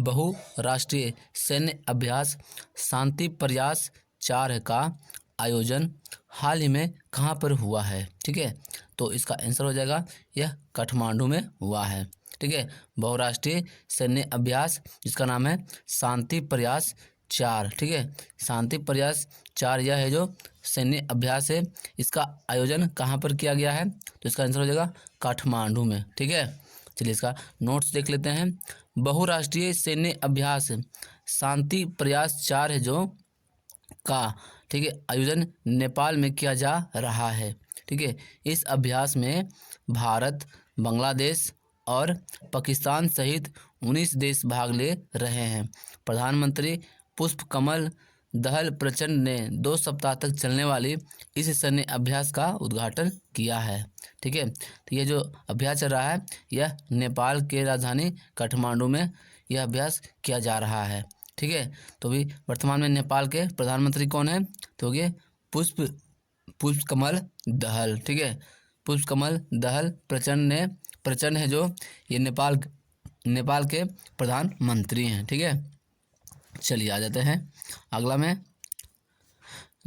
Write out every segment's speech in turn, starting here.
बहुराष्ट्रीय सैन्य अभ्यास शांति प्रयास 4 का आयोजन हाल ही में कहाँ पर हुआ है? ठीक है, तो इसका आंसर हो जाएगा यह काठमांडू में हुआ है। ठीक है, बहुराष्ट्रीय सैन्य अभ्यास जिसका नाम है शांति प्रयास 4। ठीक है, शांति प्रयास 4 यह है जो सैन्य अभ्यास है, इसका आयोजन कहाँ पर किया गया है? तो इसका आंसर हो जाएगा काठमांडू में। ठीक है, चलिए इसका नोट्स देख लेते हैं। बहुराष्ट्रीय सैन्य अभ्यास शांति प्रयास 4 है जो का, ठीक है, आयोजन नेपाल में किया जा रहा है। ठीक है, इस अभ्यास में भारत, बांग्लादेश और पाकिस्तान सहित 19 देश भाग ले रहे हैं। प्रधानमंत्री पुष्प कमल दहल प्रचंड ने 2 सप्ताह तक चलने वाली इस सैन्य अभ्यास का उद्घाटन किया है। ठीक है, तो ये जो अभ्यास चल रहा है यह नेपाल के राजधानी काठमांडू में यह अभ्यास किया जा रहा है। ठीक है, तो भी वर्तमान में नेपाल के प्रधानमंत्री कौन है? तो ये पुष्प कमल दहल। ठीक है, पुष्प कमल दहल प्रचंड है जो ये नेपाल के प्रधानमंत्री हैं। ठीक है, चलिए आ जाते हैं अगला में।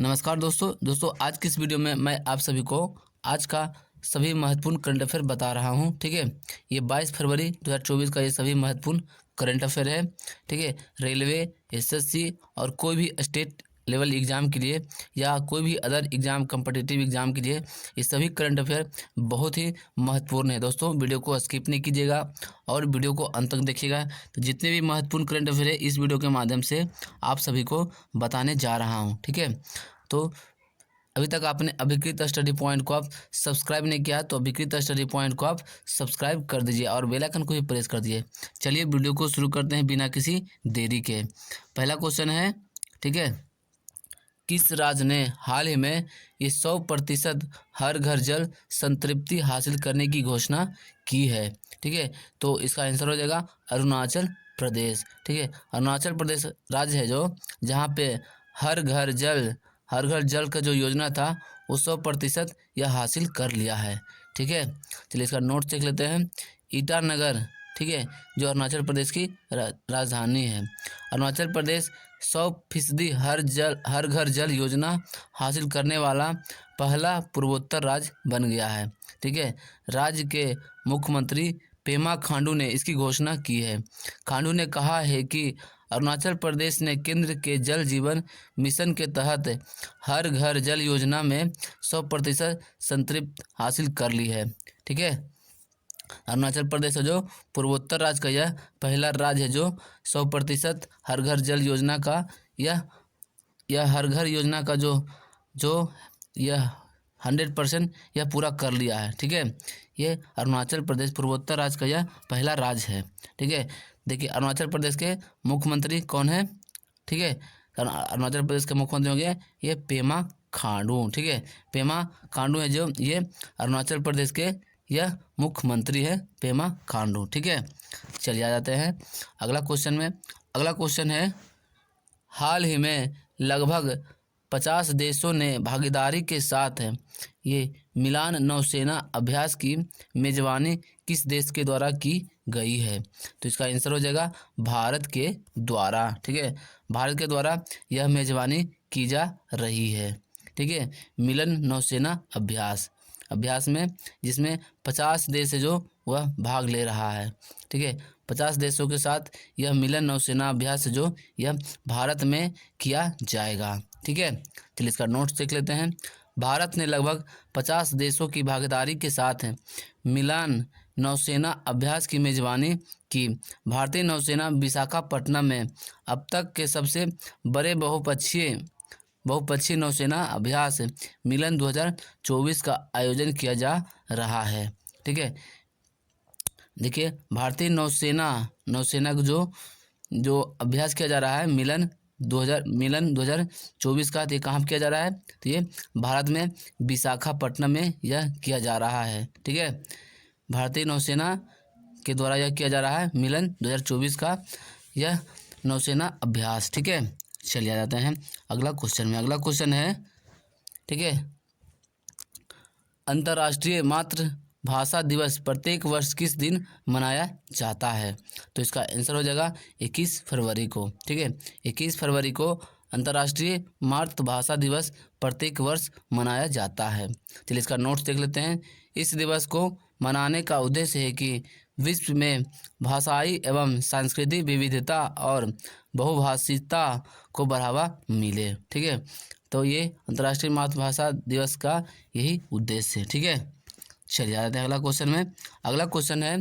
नमस्कार दोस्तों आज की इस वीडियो में मैं आप सभी को आज का सभी महत्वपूर्ण करंट अफेयर बता रहा हूं। ठीक है, ये 22 फरवरी 2024 का ये सभी महत्वपूर्ण करंट अफेयर है। ठीक है, रेलवे, एसएससी और कोई भी स्टेट लेवल एग्ज़ाम के लिए या कोई भी अदर एग्ज़ाम कॉम्पिटिटिव एग्ज़ाम के लिए ये सभी करंट अफेयर बहुत ही महत्वपूर्ण है। दोस्तों वीडियो को स्किप नहीं कीजिएगा और वीडियो को अंत तक देखिएगा। तो जितने भी महत्वपूर्ण करंट अफेयर है इस वीडियो के माध्यम से आप सभी को बताने जा रहा हूँ। ठीक है, तो अभी तक आपने अभिकृत स्टडी पॉइंट को आप सब्सक्राइब नहीं किया तो अभिकृत स्टडी पॉइंट को आप सब्सक्राइब कर दीजिए और बेल आइकन को भी प्रेस कर दीजिए। चलिए वीडियो को शुरू करते हैं बिना किसी देरी के। पहला क्वेश्चन है, ठीक है, किस राज्य ने हाल ही में ये 100% हर घर जल संतृप्ति हासिल करने की घोषणा की है? ठीक है, तो इसका आंसर हो जाएगा अरुणाचल प्रदेश। ठीक है, अरुणाचल प्रदेश राज्य है जो जहाँ पे हर घर जल का जो योजना था वो 100% यह हासिल कर लिया है। ठीक है, चलिए इसका नोट देख लेते हैं। ईटानगर, ठीक है, जो अरुणाचल प्रदेश की राजधानी है। अरुणाचल प्रदेश 100% हर घर जल योजना हासिल करने वाला पहला पूर्वोत्तर राज्य बन गया है। ठीक है, राज्य के मुख्यमंत्री पेमा खांडू ने इसकी घोषणा की है। खांडू ने कहा है कि अरुणाचल प्रदेश ने केंद्र के जल जीवन मिशन के तहत हर घर जल योजना में 100% संतृप्ति हासिल कर ली है। ठीक है, अरुणाचल प्रदेश जो पूर्वोत्तर राज्य का यह पहला राज्य है जो 100% हर घर जल योजना का यह हर घर योजना का जो यह 100% यह पूरा कर लिया है। ठीक है, ये अरुणाचल प्रदेश पूर्वोत्तर राज्य का यह पहला राज्य है। ठीक है, देखिए अरुणाचल प्रदेश के मुख्यमंत्री कौन है? ठीक है, अरुणाचल प्रदेश के मुख्यमंत्री हो गए ये पेमा खांडू। ठीक है, पेमा खांडू है जो ये अरुणाचल प्रदेश के यह मुख्यमंत्री है पेमा खांडू। ठीक है, चलिए आ जाते हैं अगला क्वेश्चन में। अगला क्वेश्चन है, हाल ही में लगभग 50 देशों ने भागीदारी के साथ ये मिलान नौसेना अभ्यास की मेजबानी किस देश के द्वारा की गई है? तो इसका आंसर हो जाएगा भारत के द्वारा। ठीक है, भारत के द्वारा यह मेजबानी की जा रही है। ठीक है, मिलन नौसेना अभ्यास में जिसमें 50 देश है जो वह भाग ले रहा है। ठीक है, 50 देशों के साथ यह मिलन नौसेना अभ्यास जो यह भारत में किया जाएगा। ठीक है, चलिए इसका नोट्स देख लेते हैं। भारत ने लगभग 50 देशों की भागीदारी के साथ मिलान नौसेना अभ्यास की मेजबानी की। भारतीय नौसेना विशाखापट्टनम में अब तक के सबसे बड़े बहुपक्षीय नौसेना अभ्यास मिलन 2024 का आयोजन किया जा रहा है। ठीक है, देखिए भारतीय नौसेना को जो अभ्यास किया जा रहा है मिलन 2024 का, तो ये कहाँ किया जा रहा है? तो ये भारत में विशाखापट्टनम में यह किया जा रहा है। ठीक है, भारतीय नौसेना के द्वारा यह किया जा रहा है मिलन 2024 का यह नौसेना अभ्यास। ठीक है, चलिए आ जाते हैं अगला क्वेश्चन में। अगला क्वेश्चन है, ठीक है, अंतर्राष्ट्रीय भाषा दिवस प्रत्येक वर्ष किस दिन मनाया जाता है? तो इसका आंसर हो जाएगा 21 फरवरी को। ठीक है, 21 फरवरी को अंतर्राष्ट्रीय मातृभाषा दिवस प्रत्येक वर्ष मनाया जाता है। चलिए इसका नोट्स देख लेते हैं। इस दिवस को मनाने का उद्देश्य है कि विश्व में भाषाई एवं सांस्कृतिक विविधता और बहुभाषिता को बढ़ावा मिले। ठीक है, तो ये अंतर्राष्ट्रीय मातृभाषा दिवस का यही उद्देश्य है। ठीक है, चलिए आते हैं अगला क्वेश्चन में। अगला क्वेश्चन है,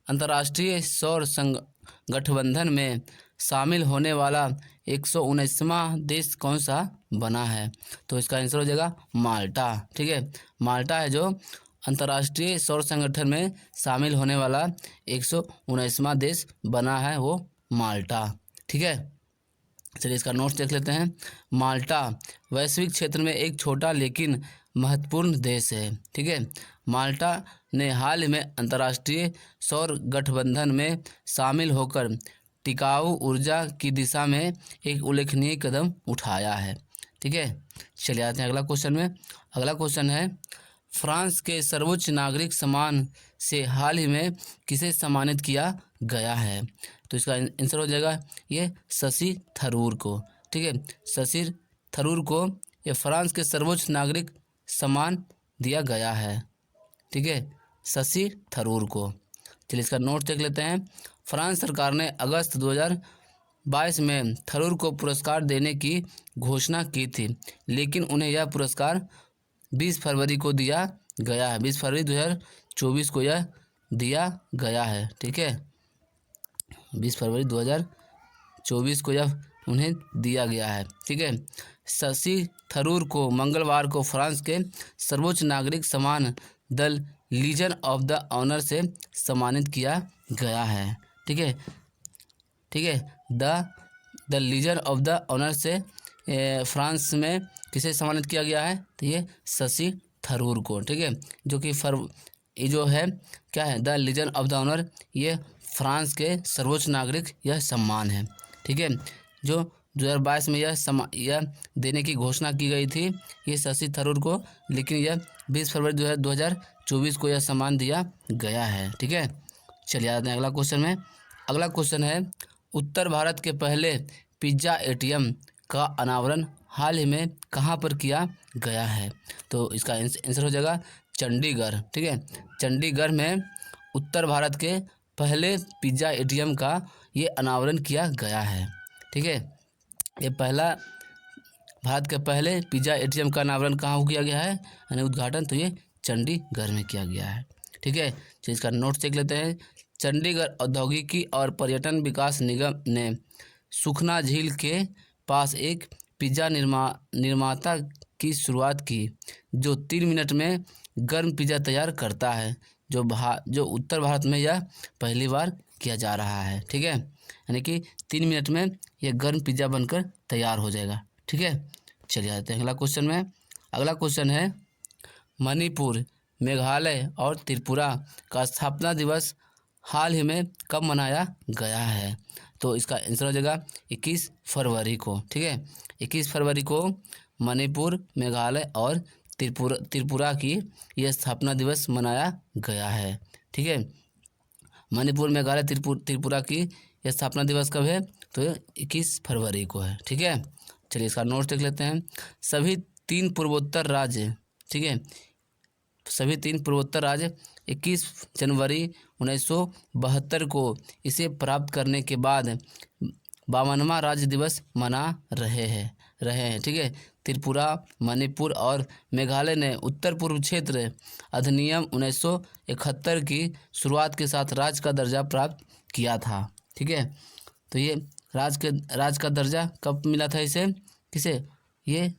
अंतर्राष्ट्रीय सौर गठबंधन में शामिल होने वाला 119वां देश कौन सा बना है? तो इसका आंसर हो जाएगा माल्टा। ठीक है, माल्टा है जो अंतर्राष्ट्रीय सौर संगठन में शामिल होने वाला 119वां देश बना है, वो माल्टा। ठीक है, चलिए इसका नोट्स देख लेते हैं। माल्टा वैश्विक क्षेत्र में एक छोटा लेकिन महत्वपूर्ण देश है। ठीक है, माल्टा ने हाल ही में अंतर्राष्ट्रीय सौर गठबंधन में शामिल होकर टिकाऊ ऊर्जा की दिशा में एक उल्लेखनीय कदम उठाया है। ठीक है, चलिए आते हैं अगला क्वेश्चन में। अगला क्वेश्चन है, फ्रांस के सर्वोच्च नागरिक सम्मान से हाल ही में किसे सम्मानित किया गया है? तो इसका आंसर हो जाएगा ये शशि थरूर को। ठीक है, शशि थरूर को ये फ्रांस के सर्वोच्च नागरिक सम्मान दिया गया है। ठीक है, शशि थरूर को। चलिए इसका नोट देख लेते हैं। फ्रांस सरकार ने अगस्त 2022 में थरूर को पुरस्कार देने की घोषणा की थी, लेकिन उन्हें यह पुरस्कार 20 फरवरी को दिया गया है। 20 फरवरी 2024 को यह दिया गया है। ठीक है, 20 फरवरी 2024 को यह उन्हें दिया गया है। ठीक है, शशि थरूर को मंगलवार को फ्रांस के सर्वोच्च नागरिक सम्मान the legion of the honour से सम्मानित किया गया है। ठीक है, ठीक है, the legion of the honour से फ्रांस में किसे सम्मानित किया गया है? तो ये शशि थरूर को। ठीक है, जो कि ये जो है क्या है, the legion of the honour, ये फ्रांस के सर्वोच्च नागरिक यह सम्मान है। ठीक है, जो 2022 में यह देने की घोषणा की गई थी ये शशि थरूर को, लेकिन यह 20 फरवरी 2024 को यह सम्मान दिया गया है। ठीक है, चलिए आते हैं अगला क्वेश्चन में। अगला क्वेश्चन है, उत्तर भारत के पहले पिज्ज़ा एटीएम का अनावरण हाल ही में कहाँ पर किया गया है? तो इसका आंसर हो जाएगा चंडीगढ़। ठीक है, चंडीगढ़ में उत्तर भारत के पहले पिज्ज़ा एटीएम का ये अनावरण किया गया है। ठीक है, ये पहला भारत के पहले पिज्ज़ा एटीएम का अनावरण कहाँ किया गया है, यानी उद्घाटन, तो ये चंडीगढ़ में किया गया है। ठीक है, तो इसका नोट देख लेते हैं। चंडीगढ़ औद्योगिकी और पर्यटन विकास निगम ने सुखना झील के पास एक पिज्ज़ा निर्माता की शुरुआत की, जो 3 मिनट में गर्म पिज़्ज़ा तैयार करता है, जो उत्तर भारत में यह पहली बार किया जा रहा है। ठीक है, यानी कि 3 मिनट में यह गर्म पिज़्ज़ा बनकर तैयार हो जाएगा। ठीक है, चलिए आते हैं अगला क्वेश्चन में। अगला क्वेश्चन है, मणिपुर, मेघालय और त्रिपुरा का स्थापना दिवस हाल ही में कब मनाया गया है? तो इसका आंसर हो जाएगा 21 फरवरी को। ठीक है, 21 फरवरी को मणिपुर, मेघालय और त्रिपुरा की यह स्थापना दिवस मनाया गया है। ठीक है, मणिपुर, मेघालय, त्रिपुरा की यह स्थापना दिवस कब है? तो 21 फरवरी को है। ठीक है, चलिए इसका नोट देख लेते हैं। सभी 3 पूर्वोत्तर राज्य, ठीक है, सभी 3 पूर्वोत्तर राज्य 21 जनवरी 1972 को इसे प्राप्त करने के बाद 52वां राज्य दिवस मना रहे हैं। ठीक है, त्रिपुरा, मणिपुर और मेघालय ने उत्तर पूर्व क्षेत्र अधिनियम 1971 की शुरुआत के साथ राज्य का दर्जा प्राप्त किया था। ठीक है, तो ये राज्य का दर्जा कब मिला था इसे, किसे? ये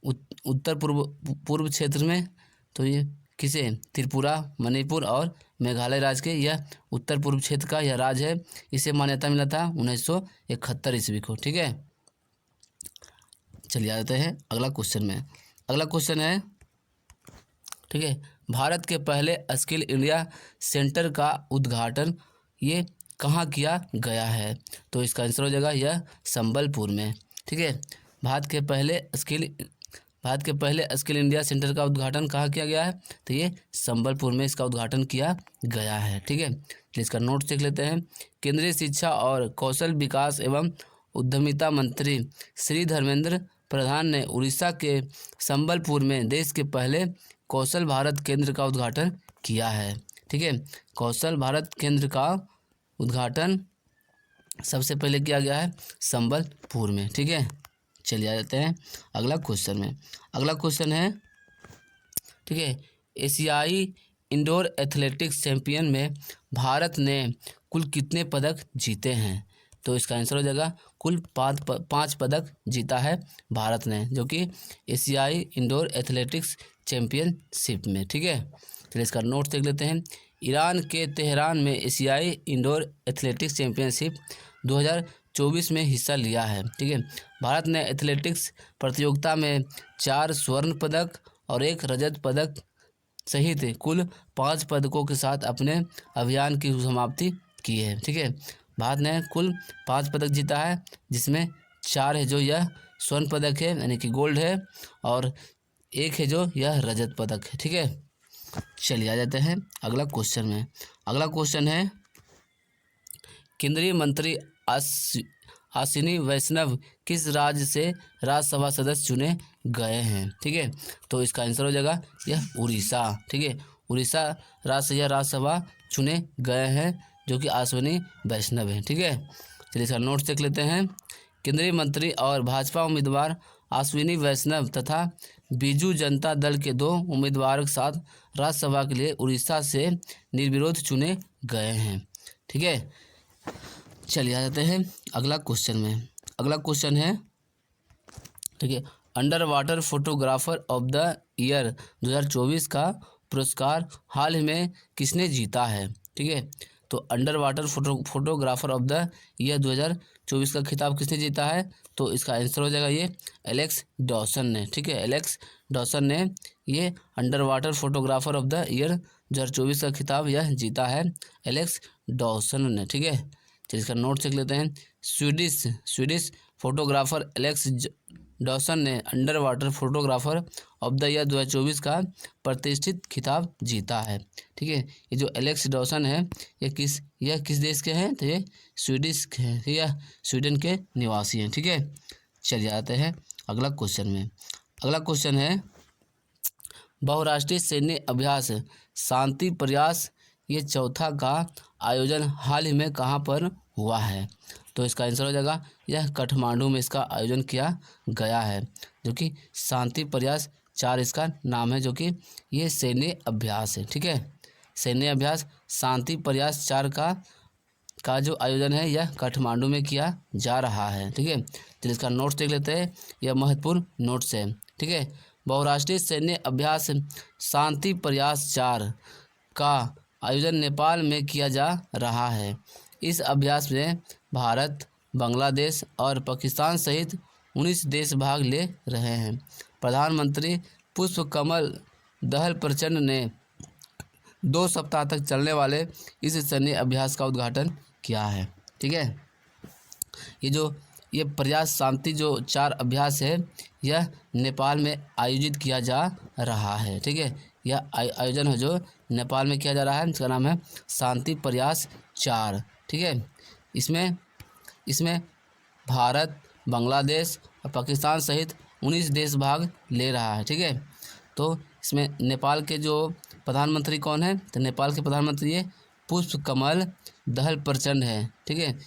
उत्तर पूर्व क्षेत्र में, तो ये किसे? त्रिपुरा, मणिपुर और मेघालय राज्य के, यह उत्तर पूर्व क्षेत्र का यह राज्य है, इसे मान्यता मिला था 1971 ईस्वी को। ठीक है, चलिए आते हैं अगला क्वेश्चन में। अगला क्वेश्चन है, ठीक है, भारत के पहले स्किल इंडिया सेंटर का उद्घाटन ये कहाँ किया गया है? तो इसका आंसर हो जाएगा यह संबलपुर में। ठीक है, भारत के पहले भारत के पहले स्किल इंडिया सेंटर का उद्घाटन कहाँ किया गया है? तो ये संबलपुर में इसका उद्घाटन किया गया है। ठीक है, तो इसका नोट देख लेते हैं। केंद्रीय शिक्षा और कौशल विकास एवं उद्यमिता मंत्री श्री धर्मेंद्र प्रधान ने उड़ीसा के संबलपुर में देश के पहले कौशल भारत केंद्र का उद्घाटन किया है। ठीक है, कौशल भारत केंद्र का उद्घाटन सबसे पहले किया गया है संबलपुर में। ठीक है, चलिए आ जाते हैं अगला क्वेश्चन में। अगला क्वेश्चन है, ठीक है, एशियाई इंडोर एथलेटिक्स चैंपियन में भारत ने कुल कितने पदक जीते हैं? तो इसका आंसर हो जाएगा कुल 5 पदक जीता है भारत ने, जो कि एशियाई इंडोर एथलेटिक्स चैंपियनशिप में। ठीक है, चलिए इसका नोट देख लेते हैं। ईरान के तेहरान में एशियाई इंडोर एथलेटिक्स चैंपियनशिप 2024 में हिस्सा लिया है। ठीक है, भारत ने एथलेटिक्स प्रतियोगिता में 4 स्वर्ण पदक और 1 रजत पदक सहित कुल 5 पदकों के साथ अपने अभियान की समाप्ति की है। ठीक है, भारत ने कुल 5 पदक जीता है, जिसमें 4 है जो यह स्वर्ण पदक है यानी कि गोल्ड है, और 1 है जो यह रजत पदक है। ठीक है, चलिए आ जाते हैं अगला क्वेश्चन में। अगला क्वेश्चन है, केंद्रीय मंत्री अश्विनी वैष्णव किस राज्य से राज्यसभा सदस्य चुने गए हैं? ठीक है, तो इसका आंसर हो जाएगा यह उड़ीसा। ठीक है, उड़ीसा राज्य से यह राज्यसभा चुने गए हैं, जो कि अश्विनी वैष्णव है। ठीक है, चलिए इसका नोट्स देख लेते हैं। केंद्रीय मंत्री और भाजपा उम्मीदवार अश्विनी वैष्णव तथा बीजू जनता दल के 2 उम्मीदवारों के साथ राज्यसभा के लिए उड़ीसा से निर्विरोध चुने गए हैं। ठीक है, चलिए आ जाते हैं अगला क्वेश्चन में। अगला क्वेश्चन है, ठीक है, under water photographer of the year 2024 का पुरस्कार हाल ही में किसने जीता है? ठीक है, तो under water photographer of the year 2024 का खिताब किसने जीता है? तो इसका आंसर हो जाएगा ये एलेक्स डॉसन ने। ठीक है, एलेक्स डॉसन ने ये under water photographer of the year 2024 का खिताब यह जीता है एलेक्स डॉसन ने। ठीक है, चलिए इसका नोट देख लेते हैं। स्वीडिश फोटोग्राफर एलेक्स डॉसन ने under water photographer of the year 2024 का प्रतिष्ठित खिताब जीता है। ठीक है, ये जो एलेक्स डॉसन है यह किस देश के हैं? तो ये स्वीडिश के हैं, यह स्वीडन के निवासी हैं। ठीक है, चलिए आते हैं अगला क्वेश्चन में। अगला क्वेश्चन है, बहुराष्ट्रीय सैन्य अभ्यास शांति प्रयास ये चौथा का आयोजन हाल ही में कहाँ पर हुआ है? तो इसका आंसर हो जाएगा यह काठमांडू में इसका आयोजन किया गया है, जो कि शांति प्रयास 4 इसका नाम है, जो कि ये सैन्य अभ्यास है। ठीक है, सैन्य अभ्यास शांति प्रयास 4 का जो आयोजन है यह काठमांडू में किया जा रहा है। ठीक है, तो इसका नोट्स देख लेते हैं, यह महत्वपूर्ण नोट्स है। ठीक है, बहुराष्ट्रीय सैन्य अभ्यास शांति प्रयास 4 का आयोजन नेपाल में किया जा रहा है। इस अभ्यास में भारत, बांग्लादेश और पाकिस्तान सहित 19 देश भाग ले रहे हैं। प्रधानमंत्री पुष्पकमल दहल प्रचंड ने 2 सप्ताह तक चलने वाले इस सैन्य अभ्यास का उद्घाटन किया है। ठीक है, ये प्रयास शांति जो 4 अभ्यास है यह नेपाल में आयोजित किया जा रहा है। ठीक है, यह आयोजन है जो नेपाल में किया जा रहा है, इसका नाम है शांति प्रयास 4। ठीक है, इसमें भारत, बांग्लादेश और पाकिस्तान सहित 19 देश भाग ले रहा है। ठीक है, तो इसमें नेपाल के जो प्रधानमंत्री कौन है? तो नेपाल के प्रधानमंत्री ये पुष्पकमल दहल प्रचंड है। ठीक है,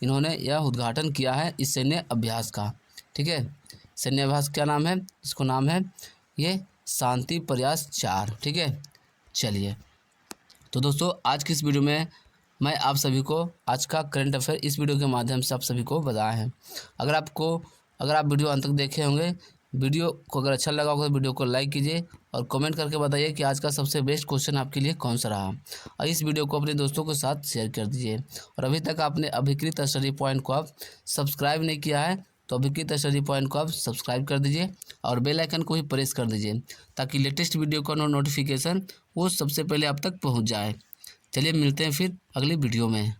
इन्होंने यह उद्घाटन किया है इस सैन्य अभ्यास का। ठीक है, सैन्य अभ्यास क्या नाम है? इसको नाम है ये शांति प्रयास 4। ठीक है, चलिए तो दोस्तों आज की इस वीडियो में मैं आप सभी को आज का करंट अफेयर इस वीडियो के माध्यम से आप सभी को बताया है। अगर आप वीडियो अंत तक देखे होंगे, वीडियो को अगर अच्छा लगा होगा तो वीडियो को लाइक कीजिए और कमेंट करके बताइए कि आज का सबसे बेस्ट क्वेश्चन आपके लिए कौन सा रहा, और इस वीडियो को अपने दोस्तों के साथ शेयर कर दीजिए। और अभी तक आपने अभिकृत स्टडी पॉइंट को आप सब्सक्राइब नहीं किया है तो अभिकृत स्टडी पॉइंट को आप सब्सक्राइब कर दीजिए और बेल आइकन को भी प्रेस कर दीजिए, ताकि लेटेस्ट वीडियो का नोटिफिकेशन वो सबसे पहले आप तक पहुँच जाए। चलिए मिलते हैं फिर अगली वीडियो में।